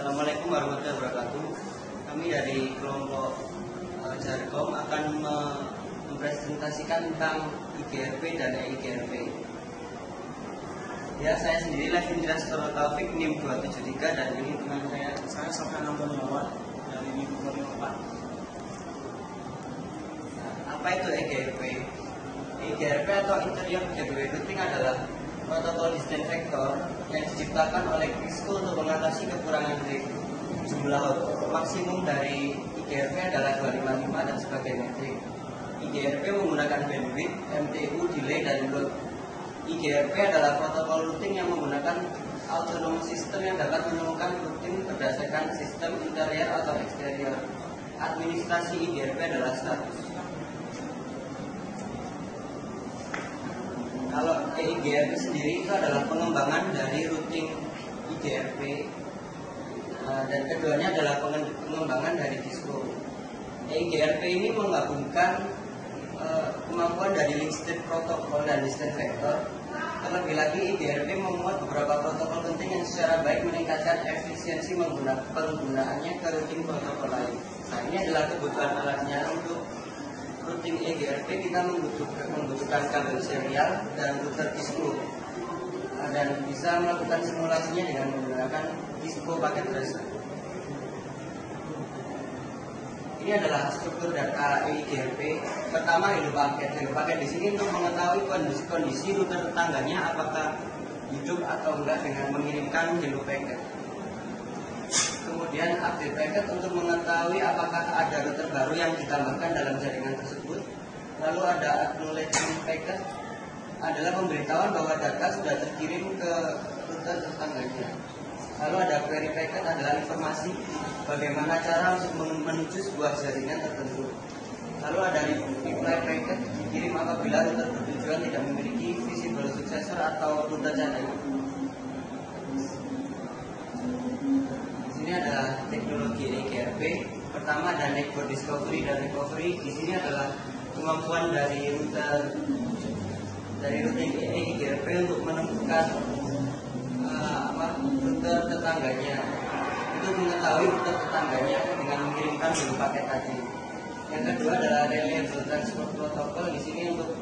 Assalamualaikum warahmatullahi wabarakatuh. Kami dari kelompok Jarkom akan mempresentasikan tentang IGRP dan EIGRP. Ya, saya sendiri Levin Rastoro Taufik NIM 273 dan ini teman saya Sofyan Antoniawan dari NIM 254. Apa itu EIGRP? EIGRP atau Interior Gateway Routing adalah protokol distant vector yang diciptakan oleh Cisco untuk mengatasi kekurangan RIP. Jumlah maksimum dari IGRP adalah 255 dan sebagai metrik. IGRP menggunakan bandwidth, MTU, delay, dan load. IGRP adalah protokol routing yang menggunakan autonomous system yang dapat menemukan routing berdasarkan sistem interior atau eksterior. Administrasi IGRP adalah status. Kalau EIGRP sendiri itu adalah pengembangan dari routing IGRP dan keduanya adalah pengembangan dari Cisco. EIGRP ini menggabungkan kemampuan dari link state protokol dan distant vector. Terlebih lagi IGRP memuat beberapa protokol penting yang secara baik meningkatkan efisiensi penggunaannya ke routing protokol lain. Nah, ini adalah kebutuhan alatnya. Untuk routing EIGRP kita membutuhkan kabel serial dan router Cisco dan bisa melakukan simulasinya dengan menggunakan Cisco paket tracer. Ini adalah struktur data EIGRP. Pertama, hello paket. Hello paket di sini untuk mengetahui kondisi router tetangganya apakah hidup atau enggak dengan mengirimkan hello packet. Kemudian update packet untuk mengetahui apakah ada router baru yang ditambahkan dalam jaringan tersebut. Lalu ada acknowledgement packet, adalah pemberitahuan bahwa data sudah terkirim ke router tetangganya. Lalu ada query packet, adalah informasi bagaimana cara untuk menuju sebuah jaringan tertentu. Lalu ada reply packet, dikirim apabila router bertujuan tidak memiliki visible successor atau router cadangan. Ini adalah teknologi EIGRP. Pertama ada network discovery dan recovery. Di sini adalah kemampuan dari routing EIGRP untuk menemukan router tetangganya. Itu mengetahui router tetangganya dengan mengirimkan dulu paket tadi. Yang kedua adalah reliable transport protocol. Di sini untuk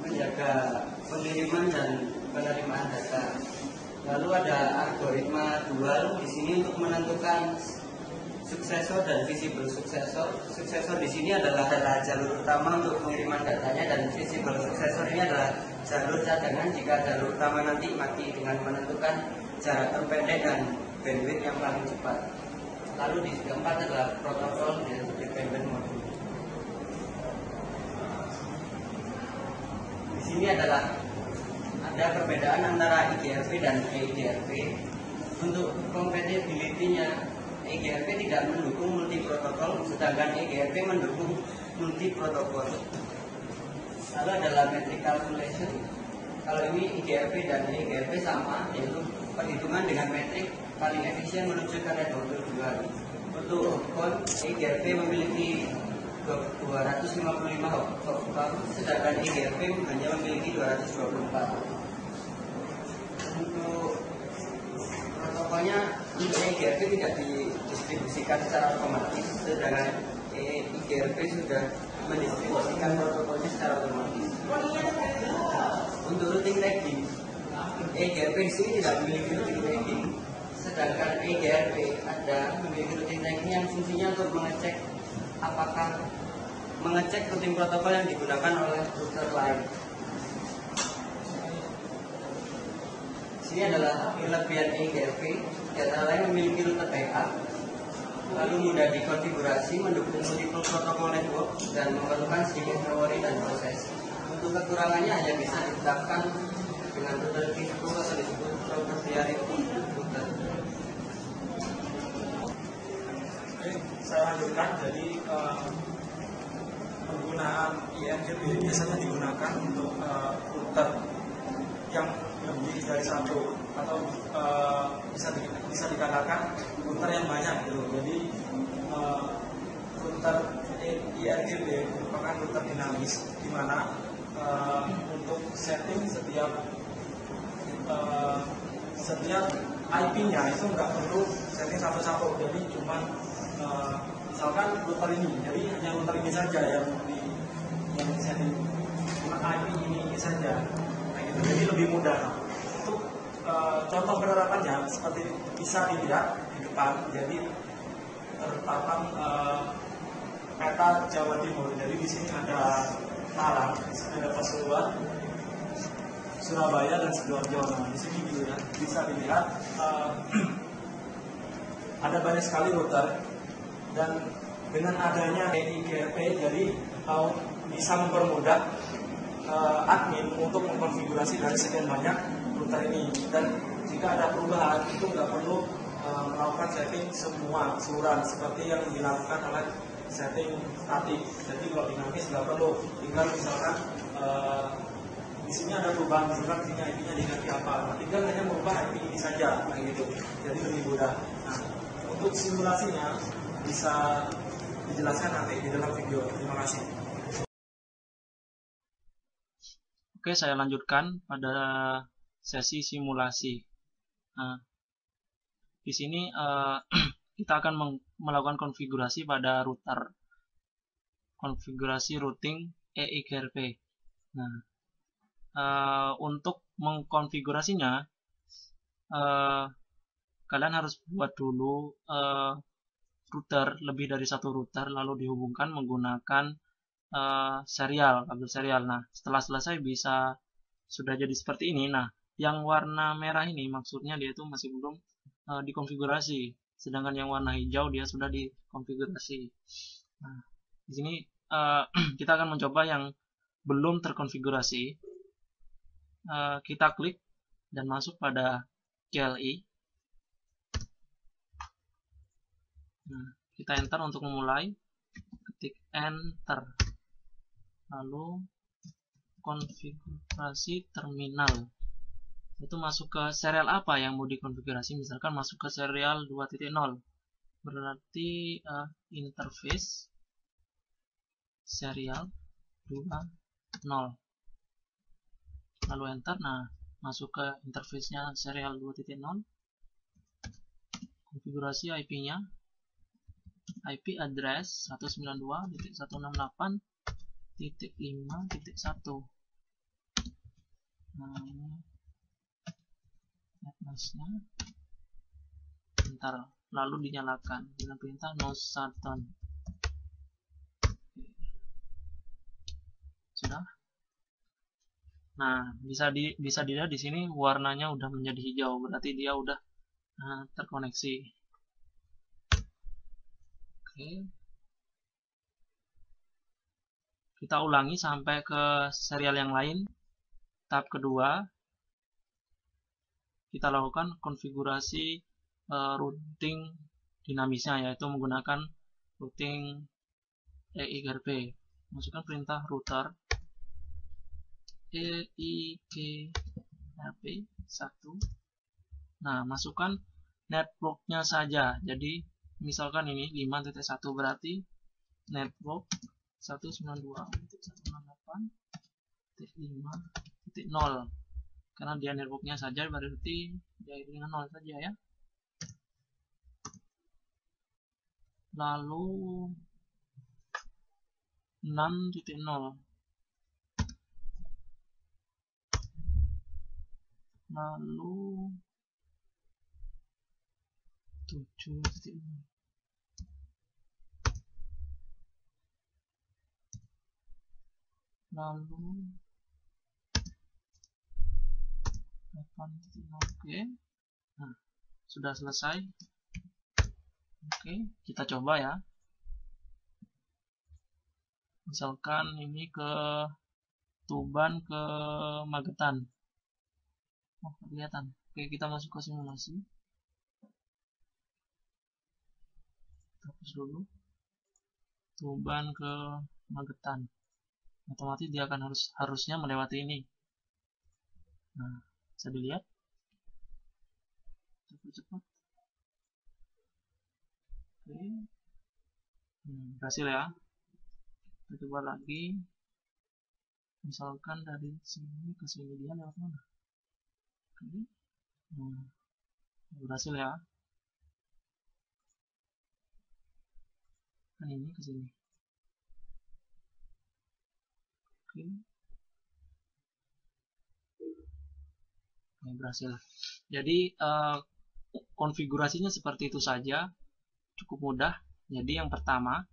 menjaga pengiriman dan penerimaan data. Lalu ada algoritma dual di sini untuk menentukan suksesor dan visible suksesor. Suksesor di sini adalah jalur utama untuk pengiriman datanya dan visible suksesor ini adalah jalur cadangan jika jalur utama nanti mati dengan menentukan jarak terpendek dan bandwidth yang paling cepat. Lalu di keempat adalah protokol dependent module. Di sini ada perbedaan antara IGRP dan EIGRP. Untuk compatibility-nya, EIGRP tidak mendukung multi protokol, sedangkan EIGRP mendukung multi protokol. Lalu adalah metric calculation. Kalau ini IGRP dan EIGRP sama, yaitu perhitungan dengan metrik paling efisien menuju ke network tujuan. Untuk hopcount, EIGRP memiliki 255 hopcount, sedangkan EIGRP hanya memiliki 224. Untuk protokolnya, EIGRP tidak didistribusikan secara otomatis, sedangkan EIGRP sudah mendistribusikan protokolnya secara otomatis. Untuk routing tagging, EIGRP di sini tidak memiliki routing tagging, sedangkan EIGRP memiliki routing tagging yang fungsinya untuk mengecek routing protokol yang digunakan oleh router lain. Ini adalah kelebihan EIGRP. Data lain memiliki router backup, lalu mudah dikonfigurasi, mendukung multiple protokol network, dan memerlukan sedikit memori dan proses. Untuk kekurangannya hanya bisa ditetapkan dengan router Cisco atau disebut proprietary router. Saya lanjutkan. Jadi penggunaan IGRP biasanya digunakan untuk router yang lebih dari satu atau bisa dikatakan router yang banyak gitu. Jadi router IGRP merupakan router dinamis di mana untuk setting setiap setiap IP-nya itu nggak perlu setting satu-satu, jadi cuma misalkan router ini, jadi hanya router ini saja yang di setting, cuma IP ini saja, nah gitu, jadi lebih mudah. Untuk contoh penerapannya seperti bisa dilihat di depan, jadi terpapang peta Jawa Timur. Jadi di sini ada Malang, di sini ada Pasuruan, Surabaya dan Sidoarjo. Nah, di sini gitu ya, bisa dilihat ada banyak sekali router, dan dengan adanya EIGRP jadi bisa mempermudah admin untuk mengkonfigurasi dari sekian banyak router ini, dan jika ada perubahan itu nggak perlu melakukan setting semua keseluruhan seperti yang dilakukan oleh setting statik. Jadi kalau dinamis nggak perlu, tinggal misalkan di sini ada perubahan, misalkan di sini IP-nya diganti apa, tinggal hanya merubah IP ini saja, kayak gitu. Jadi lebih mudah. Nah, untuk simulasinya bisa dijelaskan nanti di dalam video. Terima kasih. Oke, saya lanjutkan pada sesi simulasi. Nah, di sini kita akan melakukan konfigurasi pada router, konfigurasi routing EIGRP. Nah, untuk mengkonfigurasinya, kalian harus buat dulu router, lebih dari satu router, lalu dihubungkan menggunakan serial, kabel serial. Nah, setelah selesai sudah jadi seperti ini. Nah, yang warna merah ini maksudnya dia itu masih belum dikonfigurasi, sedangkan yang warna hijau dia sudah dikonfigurasi. Nah, di sini kita akan mencoba yang belum terkonfigurasi. Kita klik dan masuk pada CLI. Nah, kita enter untuk memulai, ketik enter, lalu konfigurasi terminal. Itu masuk ke serial apa yang mau dikonfigurasi, misalkan masuk ke serial 2.0, berarti interface serial 2.0, lalu enter. Nah, masuk ke interface-nya serial 2.0, konfigurasi IP-nya, IP address 192.168.5.1. nah, netmasknya bentar, lalu dinyalakan dengan perintah no shutdown. Sudah. Nah, bisa dilihat di sini warnanya udah menjadi hijau, berarti dia udah terkoneksi. Oke. Kita ulangi sampai ke serial yang lain. Tahap kedua, kita lakukan konfigurasi routing dinamisnya, yaitu menggunakan routing EIGRP. Masukkan perintah router EIGRP 1. Nah, masukkan networknya saja. Jadi misalkan ini 5.1, berarti network 192.168.5.0, karena dia networknya saja berarti dia dengan 0 saja ya. Lalu 6.0, lalu 7.0, lalu 8.0. Oke. Nah, sudah selesai. Oke, kita coba ya. Misalkan ini ke Tuban ke Magetan. Oh, kelihatan. Oke, kita masuk ke simulasi. Hapus dulu. Tuban ke Magetan. Otomatis dia akan harusnya melewati ini. Nah, bisa dilihat. Cepat. Oke. Berhasil ya. Kita coba lagi. Misalkan dari sini ke sini dia lewat mana? Berhasil ya. Nah, ini ke sini. Oke. Oke, berhasil. Jadi konfigurasinya seperti itu saja, cukup mudah. Jadi yang pertama,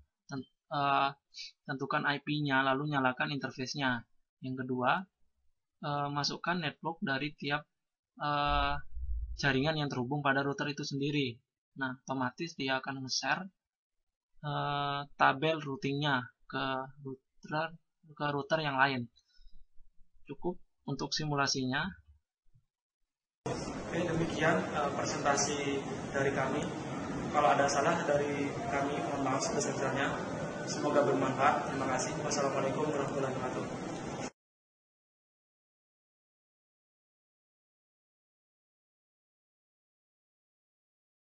tentukan IP-nya, lalu nyalakan interface-nya. Yang kedua, masukkan network dari tiap jaringan yang terhubung pada router itu sendiri. Nah, otomatis dia akan nge-share tabel routingnya ke router yang lain. Cukup untuk simulasinya. Oke, demikian presentasi dari kami. Kalau ada salah dari kami, mohon maaf sebesar-besarnya. Semoga bermanfaat. Terima kasih. Wassalamualaikum